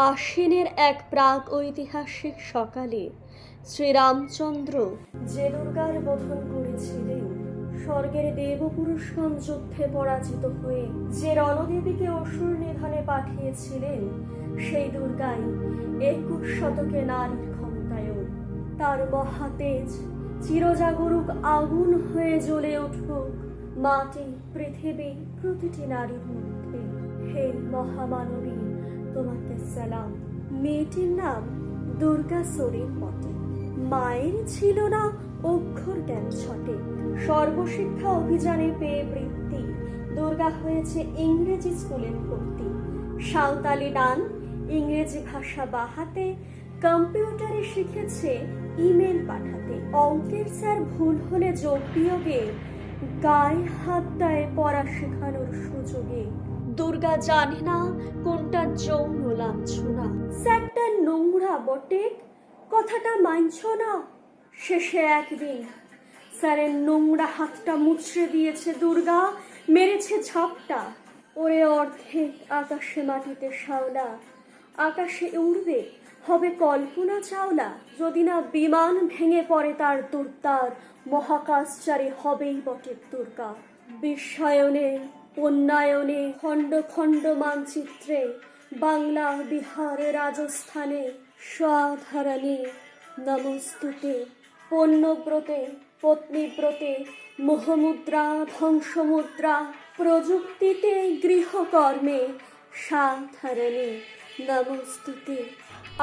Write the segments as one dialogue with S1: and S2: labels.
S1: আশ্বিনের এক প্রাক ঐতিহাসিক সকালে শ্রীরামচন্দ্র যে দুর্গার বোধন করেছিলেন, স্বর্গের দেবপুরুষগণ যুদ্ধে পরাজিত হয়ে যে রণদেবীকে অসুর নিধনে পাঠিয়েছিলেন, সেই দুর্গাই 21 শতকে নারীর ক্ষমতায়ন। তার মহাতেজ চিরজাগরুক আগুন হয়ে জ্বলে উঠুক মাটি, পৃথিবী, প্রতিটি নারীর মধ্যে। হে মহামানবী, তোমাকে সালাম। মেয়েটির নাম দুর্গা সোরেন বটে। মায়ের ছিল না অক্ষর জ্ঞান ছটে। সর্বশিক্ষা অভিযানে পেয়ে বৃত্তি, দুর্গা হয়েছে ইংরেজি স্কুলে ভর্তি। সাঁওতালি গান, ইংরেজি ভাষা বাহাতে, কম্পিউটারে শিখেছে ইমেল পাঠাতে। অঙ্কের স্যার ভুল হলে যোগ বিয়োগে গায়ে হাত দেয় পড়া শেখানোর সুযোগে। দুর্গা জানে না কোনটা যৌন লাঞ্ছনা। স্যারটা নোংরা বটে, কথাটা মানছ না। শেষে একদিন স্যারের নোংরা হাতটা মুচড়ে দিয়েছে দুর্গা, মেরেছে ঝাপটা। ওরে অর্ধেক আকাশে মাটিতে শাওলা, আকাশে উড়বে হবে কল্পনা চাওলা। যদি না বিমান ভেঙে পড়ে তার দুর্দার, মহাকাশচারী হবেই বটে দুর্গা। বিশ্বায়নে, উন্নয়নে, খণ্ড খণ্ড মানচিত্রে, বাংলা, বিহার, রাজস্থানে স্বাধারণী নমস্তুতে। পণ্যব্রতে, পত্নীব্রতে, মোহমুদ্রা, ধ্বংসমুদ্রা, প্রযুক্তিতে, গৃহকর্মে সাধারণী নমস্তুতে।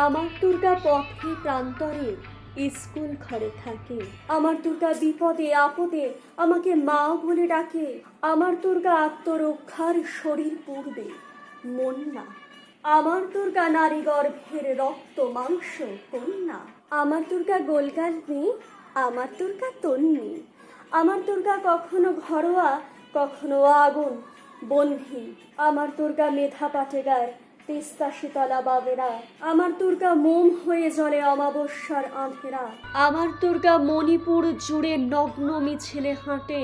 S1: আমার দুর্গা পথে প্রান্তরে স্কুল ঘরে থাকে। আমার দুর্গা বিপদে আপদে আমাকে মা বলে ডাকে। আমার দুর্গা আত্মরক্ষার শরীর পূর্বে মন না। আমার দুর্গা নারী গর্ভের রক্ত মাংস কন্যা। আমার দুর্গা গোলগাল মেয়ে, আমার দুর্গা তন্নি। আমার দুর্গা কখনো ঘরোয়া, কখনো আগুন বন্ধি। আমার দুর্গা মেধা পাটেগার, তিস্তা শীতলা বাবেরা। আমার দুর্গা মোম হয়ে জ্বলে অমাবস্যার আঁধেরা। আমার দুর্গা মণিপুর জুড়ে নগ্ন মিছিলে হাঁটে।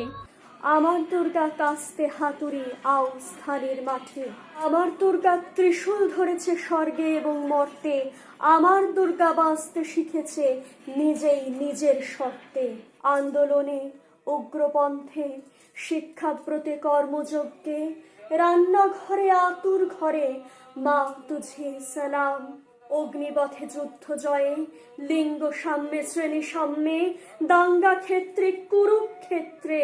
S1: আমার দুর্গা কাস্তে হাতুড়ি আও স্থানের মাঠে। আমার দুর্গা ত্রিশূল ধরেছে স্বর্গে এবং মর্তে। আমার দুর্গা বাঁচতে শিখেছে নিজেই নিজের শর্তে। আন্দোলনে, উগ্রপন্থে, শিক্ষাব্রতে, কর্মযজ্ঞে, রান্নাঘরে, আতুর ঘরে মা তুঝে সালাম। অগ্নিপথে যুদ্ধ জয়ে, লিঙ্গ সাম্যে, শ্রেণী সাম্যে, দাঙ্গা ক্ষেত্রে, কুরুক্ষেত্রে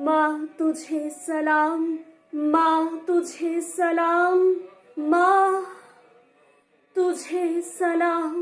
S1: মা তুঝে সালাম, মা তুঝে সালাম, মা তুঝে সালাম।